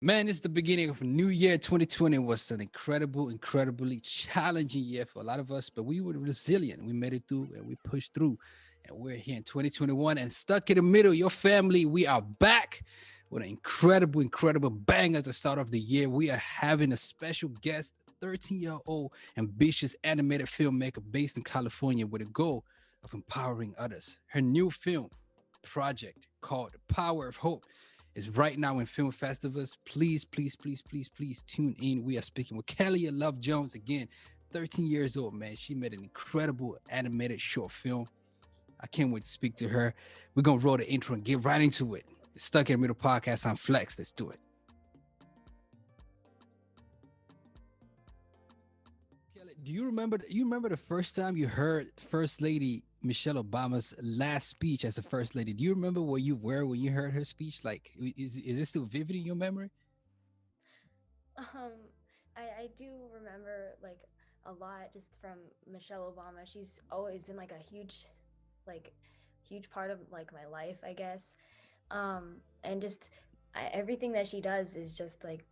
Man, it's the beginning of a new year. 2020 was an incredibly challenging year for a lot of us, but we were resilient. We made it through and we pushed through. And we're here in 2021 and stuck in the middle. Your family, we are back with an incredible bang at the start of the year. We are having a special guest, 13-year-old ambitious animated filmmaker based in California with a goal of empowering others. Her new film project called The Power of Hope is right now in film festivals. Please tune in. We are speaking with Kalia Love Jones again, 13 years old, man. She made an incredible animated short film. I can't wait to speak to her. We're going to roll the intro and get right into it. It's Stuck in the Middle podcast on Flex. Let's do it. Kelly, do you remember the first time you heard First Lady Michelle Obama's last speech as a first lady? Do you remember where you were when you heard her speech? Like, is it still vivid in your memory? Um, I do remember like a lot just from Michelle Obama. She's always been like like huge part of like my life, I guess. And just everything that she does is just like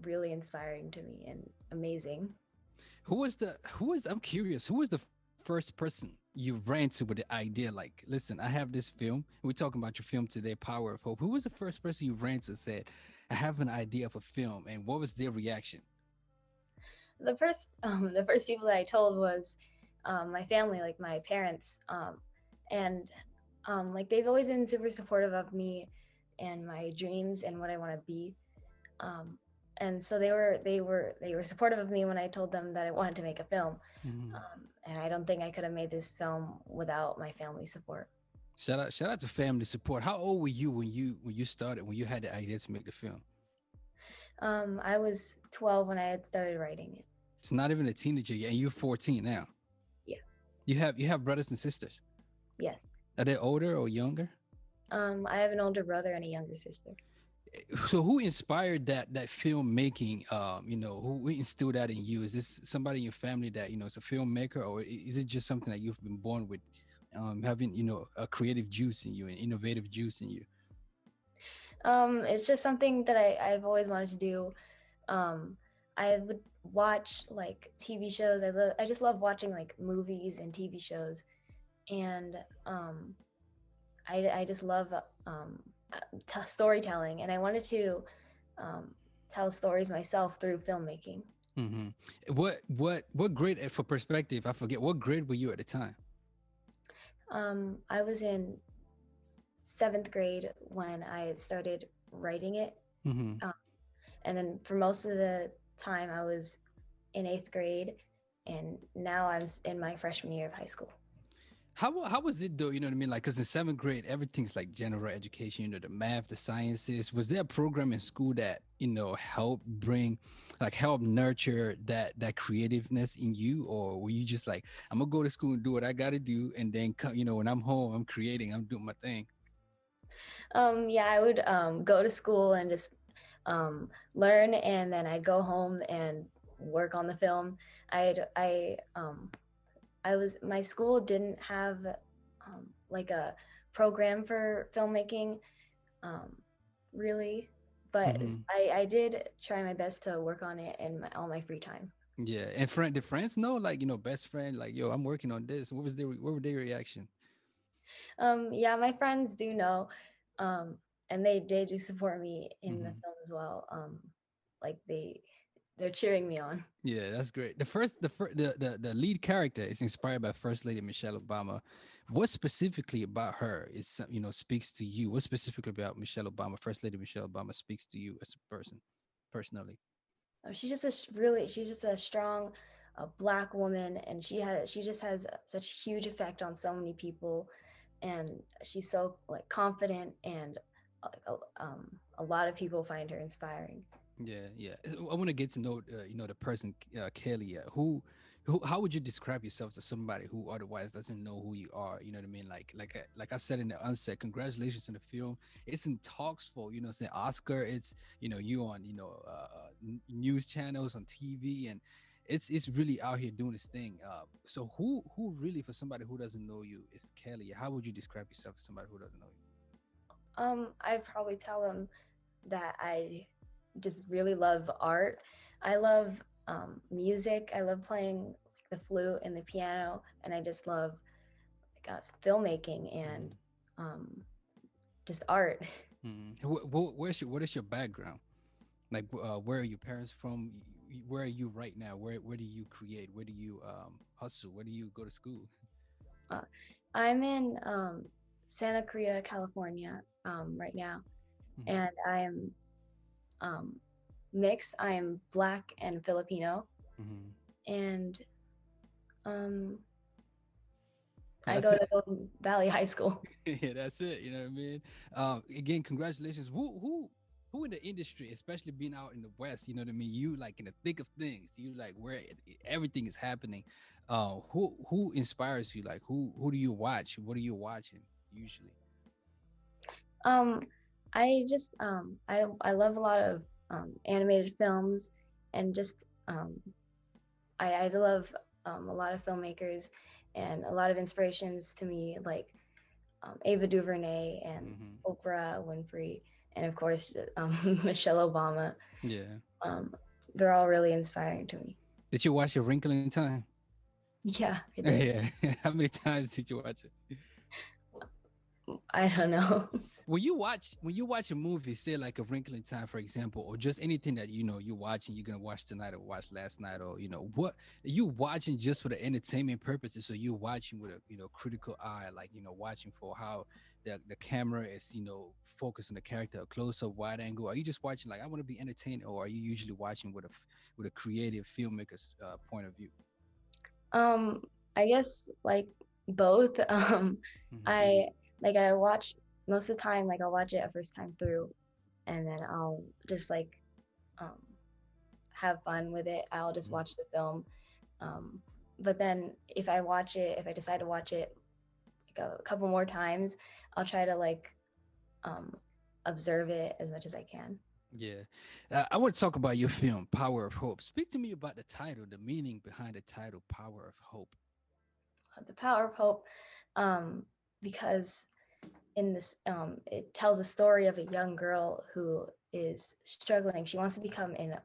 really inspiring to me and amazing. I'm curious, who was the first person you ran to with the idea? Like, listen, I have this film. We're talking about your film today, Power of Hope. Who was the first person you ran to said, I have an idea of a film? And what was their reaction? The first people that I told was my family, like my parents, and like they've always been super supportive of me and my dreams and what I want to be. Um, and so they were supportive of me when I told them that I wanted to make a film. Mhm. And I don't think I could have made this film without my family's support. Shout out to family support. How old were you when you started, when you had the idea to make the film? I was 12 when I had started writing it. It's not even a teenager yet, and you're 14 now. Yeah. You have brothers and sisters. Yes. Are they older or younger? I have an older brother and a younger sister. So who inspired that filmmaking? Who instilled that in you? Is this somebody in your family that is a filmmaker, or is it just something that you've been born with, having a creative juice in you, an innovative juice in you? It's just something that I've always wanted to do. Um, I would watch like TV shows. I just love watching like movies and TV shows, and I just love storytelling, and I wanted to um, tell stories myself through filmmaking. Hmm. What grade, for perspective? I forget, what grade were you at the time? I was in seventh grade when I started writing it, Hmm. um, and then for most of the time I was in eighth grade, and now I'm in my freshman year of high school. How was it though? You know what I mean? Like, because in seventh grade, everything's like general education. The math, the sciences. Was there a program in school that helped bring, like, help nurture that creativeness in you, or were you just like, I'm gonna go to school and do what I got to do, and then come, when I'm home, I'm creating, I'm doing my thing. Yeah, I would go to school and just learn, and then I'd go home and work on the film. I was my school didn't have like a program for filmmaking, um, really, but Hmm. I did try my best to work on it in all my free time. Yeah, and did friends know? Like, best friend, like, yo, I'm working on this. What were their reaction? Yeah, my friends do know, um, and they do support me in the Hmm. film as well. Like they're cheering me on. Yeah, that's great. The lead character is inspired by First Lady Michelle Obama. What specifically about her is speaks to you? What specifically about Michelle Obama, First Lady Michelle Obama, speaks to you as a person, personally? She's just a strong, black woman, and she just has such huge effect on so many people, and she's so like confident, and like a lot of people find her inspiring. Yeah, yeah. I want to get to know, the person, Kalia. How would you describe yourself to somebody who otherwise doesn't know who you are? You know what I mean? Like I said in the onset, congratulations on the film. It's in talks for, say Oscar. It's, you on, news channels on TV, and it's really out here doing this thing. So who really, for somebody who doesn't know you, is Kalia? How would you describe yourself to somebody who doesn't know I'd probably tell them that I just really love art. I love music. I love playing the flute and the piano, and I just love like, filmmaking and Mm, um, just art. mm. What is your background? Like, where are your parents from? Where are you right now? Where do you create? Where do you hustle? Where do you go to school? Uh, I'm in Santa Cruz, California, right now, Mm-hmm. and I'm um, mixed. I'm Black and Filipino, Mm-hmm. and um, I That's go it. to Golden Valley High School. Yeah, that's it. You know what I mean? Again, congratulations. Who in the industry, especially being out in the West, you know what I mean? You like in the thick of things. You like where everything is happening. Who inspires you? Like who do you watch? What are you watching usually? Um, I love a lot of animated films, and just I love a lot of filmmakers, and a lot of inspirations to me, like Ava DuVernay and Mm-hmm. Oprah Winfrey, and of course Michelle Obama. Yeah. Um, they're all really inspiring to me. Did you watch A Wrinkle in Time? Yeah, I did. Yeah. How many times did you watch it? I don't know. When you watch a movie, say like A Wrinkle in Time, for example, or just anything that you're watching, you're gonna watch tonight or watch last night, or what are you watching just for the entertainment purposes, or you watching with a critical eye, like watching for how the camera is focused on the character, a close up, wide angle. Are you just watching like I want to be entertained, or are you usually watching with a creative filmmaker's point of view? Um, I guess like both. Hmm. I I watch most of the time. Like I'll watch it a first time through, and then I'll just um have fun with it. I'll just watch the film. Um, but then if I decide to watch it like a couple more times, I'll try to um observe it as much as I can. Yeah. I want to talk about your film, Power of Hope. Speak to me about the title, the meaning behind the title, Power of Hope. The Power of Hope, um, because in this it tells a story of a young girl who is struggling. She wants to become an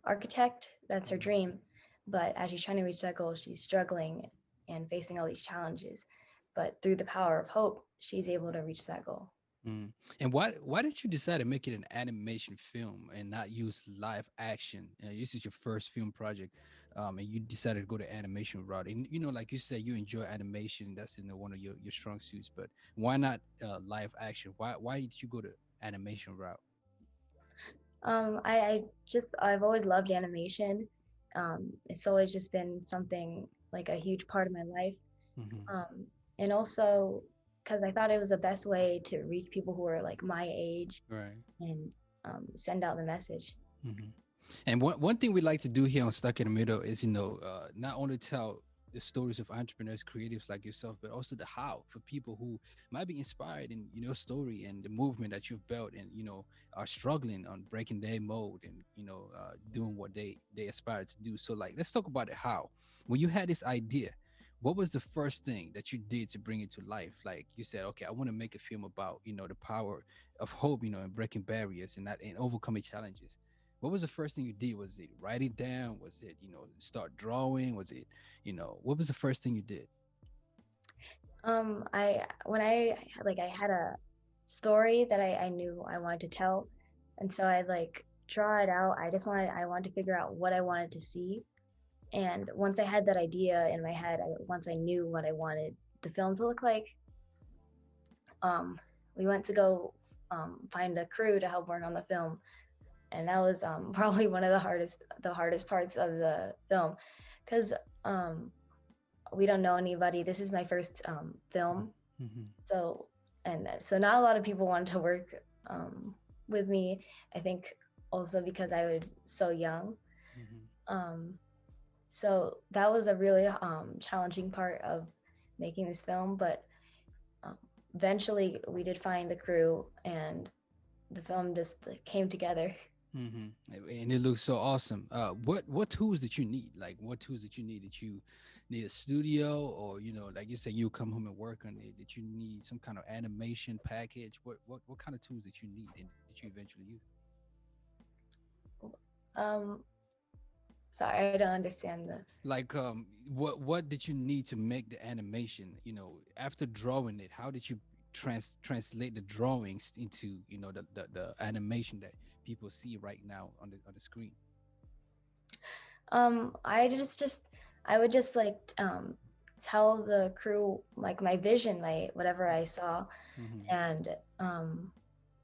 architect. That's her Mm, dream. But as she's trying to reach that goal, she's struggling and facing all these challenges. But through the power of hope, she's able to reach that goal. mm. And why did you decide to make it an animation film and not use live action? This is your first film project, and you decided to go the animation route. And like you said, you enjoy animation. That's one of your strong suits. But why not live action? Why did you go the animation route? I've always loved animation. It's always just been something like a huge part of my life. Hmm. Um, and also because I thought it was the best way to reach people who are like my age Right. and send out the message. Hmm. And one thing we like to do here on Stuck in the Middle is, not only tell the stories of entrepreneurs, creatives like yourself, but also the how for people who might be inspired in your story and the movement that you've built, and are struggling on breaking their mold, and doing what they aspire to do. So like, let's talk about the how. When you had this idea, what was the first thing that you did to bring it to life? Like you said, okay, I want to make a film about the power of hope, and breaking barriers and overcoming challenges. What was the first thing you did? Was it write it down? Was it, start drawing? Was it, what was the first thing you did? I when I I had a story that I knew I wanted to tell, and so I draw it out. I wanted to figure out what I wanted to see, and once I had that idea in my head, once I knew what I wanted the film to look like, we went to go find a crew to help work on the film, and that was probably one of the hardest parts of the film, because um, we don't know anybody. This is my first film, Mm-hmm. so so not a lot of people wanted to work with me. I think also because I was so young. Mm-hmm. Um, so that was a really challenging part of making this film, but um, eventually we did find a crew, and the film just came together. Mm-hmm. And it looks so awesome. What tools did you need? Like, what tools did you need? Did you need a studio, or like you said, you come home and work on it? Did you need some kind of animation package? What kind of tools did you need, and did you eventually use? Um, Sorry, I don't understand the. Like, what did you need to make the animation? After drawing it, how did you translate the drawings into the animation that people see right now on the screen? I I would just like tell the crew like my vision, my whatever I saw, Hmm. and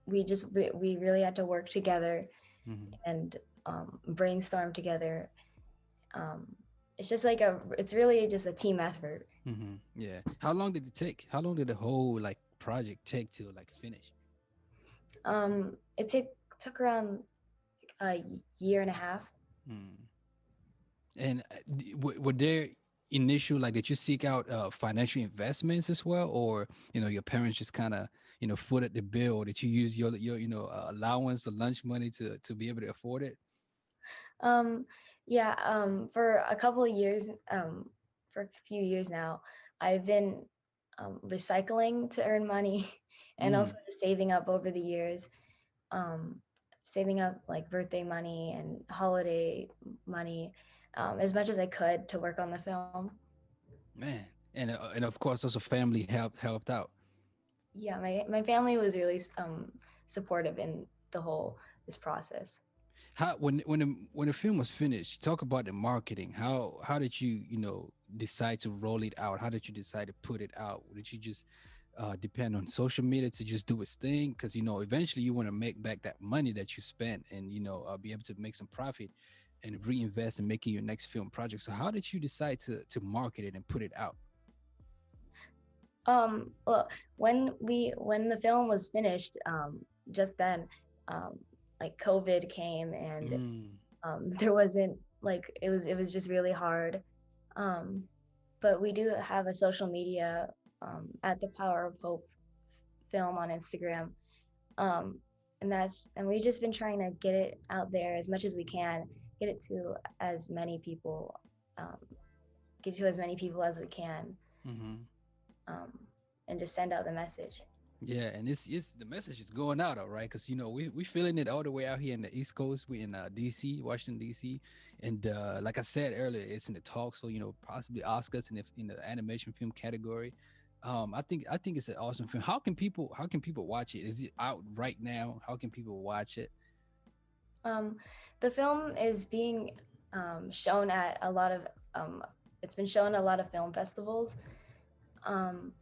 we really had to work together Hmm. and brainstorm together. Um, it's just like it's really just a team effort. Hmm. Yeah. How long did it take? How long did the whole like project take to like finish? It took around a year and a half. Mm. And were there initial like did you seek out financial investments as well, or your parents just kind of footed the bill, or did you use your allowance or lunch money to be able to afford it? Um, yeah, for a couple of years, for a few years now, I've been recycling to earn money and also Mm. just saving up over the years, um, saving up like birthday money and holiday money, as much as I could to work on the film. Man, and of course also family helped out. Yeah, my family was really supportive in the whole this process. How when the film was finished, talk about the marketing. How did you decide to roll it out? How did you decide to put it out? Did you just depend on social media to just do its thing? Because eventually you want to make back that money that you spent, and be able to make some profit and reinvest in making your next film project. So how did you decide to market it and put it out? Well, when the film was finished, just then, um, like COVID came and Mm. there wasn't like it was just really hard. Um, but we do have a social media at the Power of Hope film on Instagram. Um, and we've just been trying to get it out there as much as we can, get it to as many people, um, get to as many people as we can, Hmm. um, and just send out the message. Yeah, and it's the message is going out, all right, because we feeling it all the way out here in the East Coast. We in DC, Washington DC, and like I said earlier, it's in the talk. So possibly Oscars in the animation film category. I think it's an awesome film. How can people watch it? Is it out right now? How can people watch it? Um, the film is being shown at a lot of um, it's been shown at a lot of film festivals, um,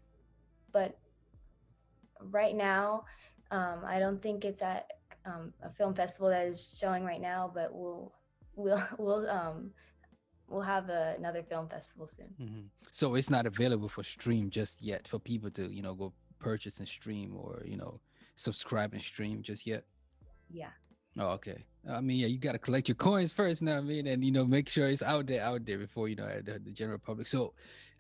but right now, I don't think it's at a film festival that is showing right now. But we'll we'll um, we'll have another film festival soon. Hmm. So it's not available for stream just yet for people to go purchase and stream, or subscribe and stream just yet. Yeah. Oh, okay. I mean, yeah, you got to collect your coins first now, I mean, and make sure it's out there before the general public. So,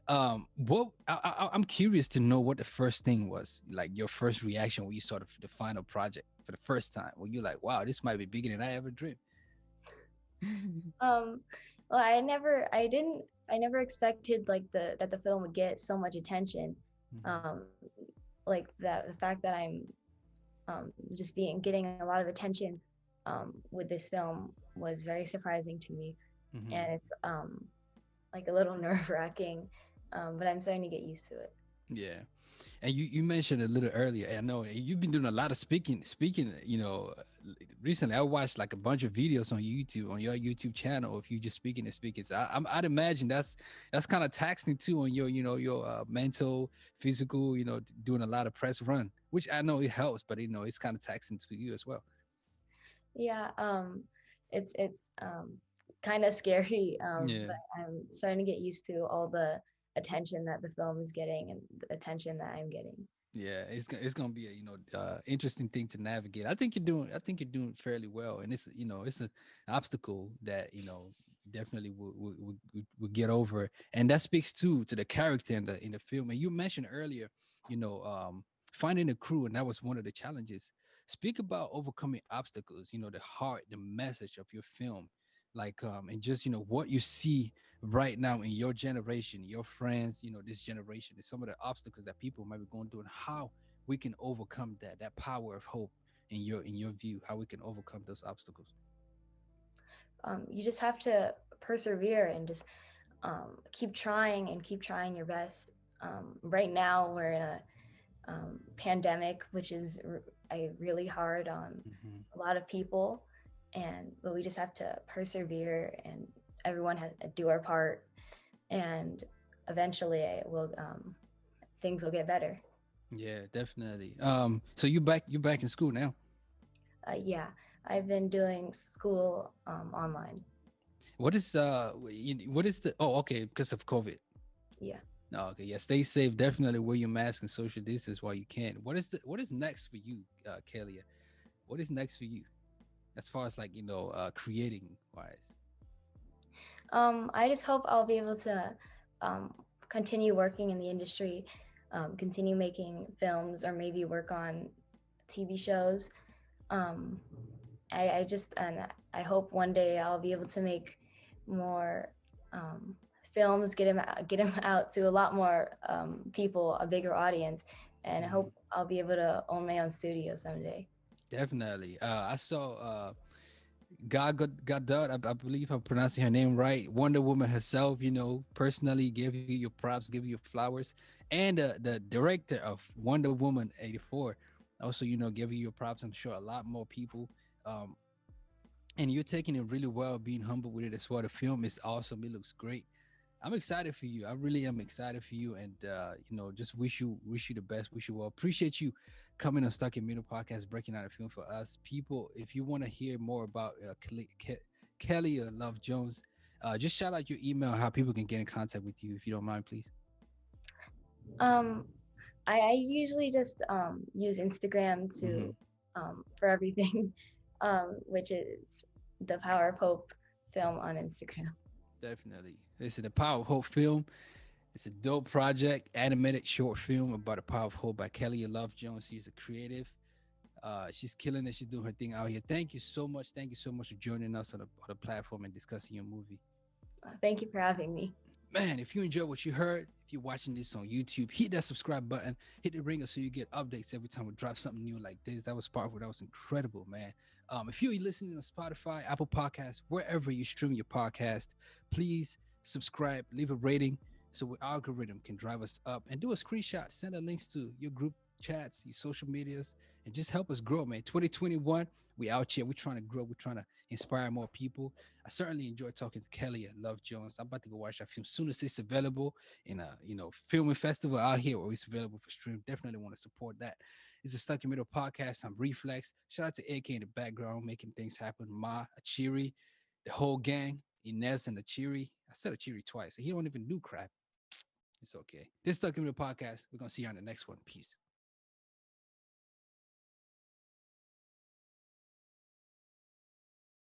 what I'm curious to know what the first thing was, like your first reaction when you saw the final project for the first time. When you're like, wow, this might be bigger than I ever dreamed. Um, well, I never expected like that the film would get so much attention. Hmm. Um, like that the fact that I'm just being getting a lot of attention with this film was very surprising to me, Hmm. and it's like a little nerve wracking, but I'm starting to get used to it. Yeah. And you mentioned a little earlier, I know you've been doing a lot of speaking, recently. I watched like a bunch of videos on YouTube, on your YouTube channel, if you just speaking and speaking. So I'd imagine that's kind of taxing too on your mental, physical, doing a lot of press run, which I know it helps, but it's kind of taxing to you as well. Yeah, it's kind of scary, Yeah. but I'm starting to get used to all the attention that the film is getting and the attention that I'm getting. Yeah, it's gonna be a interesting thing to navigate. I think you're doing fairly well, and it's an obstacle that definitely will get over, and that speaks to the character in the film. And you mentioned earlier, you know, um, finding a crew, and that was one of the challenges. Speak about overcoming obstacles. The heart, the message of your film, like and just what you see right now in your generation, your friends, this generation, is some of the obstacles that people might be going through, and how we can overcome that power of hope in your view, how we can overcome those obstacles. you just have to persevere and just keep trying and keep trying your best. Right now, we're in a pandemic, which is really hard on Hmm. a lot of people, but we just have to persevere, and everyone has to do our part, and eventually, things will get better. Yeah, definitely. So you back in school now. Yeah, I've been doing school online. What is the oh okay because of COVID. Yeah. No, okay, yeah, stay safe. Definitely wear your mask and social distance while you can. What is next for you, Kalia? What is next for you as far as like creating wise? I just hope I'll be able to um, continue working in the industry, continue making films, or maybe work on TV shows. Um, and I hope one day I'll be able to make more um, films, get them out to a lot more people, a bigger audience, and I Mhm. hope I'll be able to own my own studio someday. Definitely. I saw Gadot, I believe I'm pronouncing her name right. Wonder Woman herself, personally give you your props, give you your flowers, and the director of Wonder Woman 84, also give you your props. I'm sure a lot more people, um, and you're taking it really well, being humble with it as well. The film is awesome. It looks great. I'm excited for you. I really am excited for you, and just wish you the best. Wish you well. Appreciate you coming on Stuck in Middle podcast, breaking out a film for us people. If you want to hear more about Kelly or Love Jones, just shout out your email, how people can get in contact with you, if you don't mind, please. Um, I usually just use Instagram Hmm. to for everything, which is the Power of Hope film on Instagram. Definitely, this is the Power of Hope film. It's a dope project, animated short film about the power of hope by Kelly Love Jones. She's a creative. She's killing it. She's doing her thing out here. Thank you so much. Thank you so much for joining us on the platform and discussing your movie. Thank you for having me. Man, if you enjoyed what you heard, if you're watching this on YouTube, hit that subscribe button, hit the ringer so you get updates every time we drop something new like this. That was powerful. That was incredible, man. If you're listening on Spotify, Apple Podcasts, wherever you stream your podcast, please subscribe, leave a rating so our algorithm can drive us up, and do a screenshot, send the links to your group chats, your social medias, and just help us grow, man. 2021, we out here. We're trying to grow. We're trying to inspire more people. I certainly enjoyed talking to Kelly and Love Jones. I'm about to go watch that film soon as it's available in a filming festival out here or it's available for stream. Definitely want to support that. It's a Stuck in Middle podcast. I'm Reflex. Shout out to AK in the background making things happen. Ma, Achiri, the whole gang, Inez and Achiri. I said Achiri twice. He don't even do crap. It's okay. This is Stuck in Middle podcast. We're gonna see you on the next one. Peace.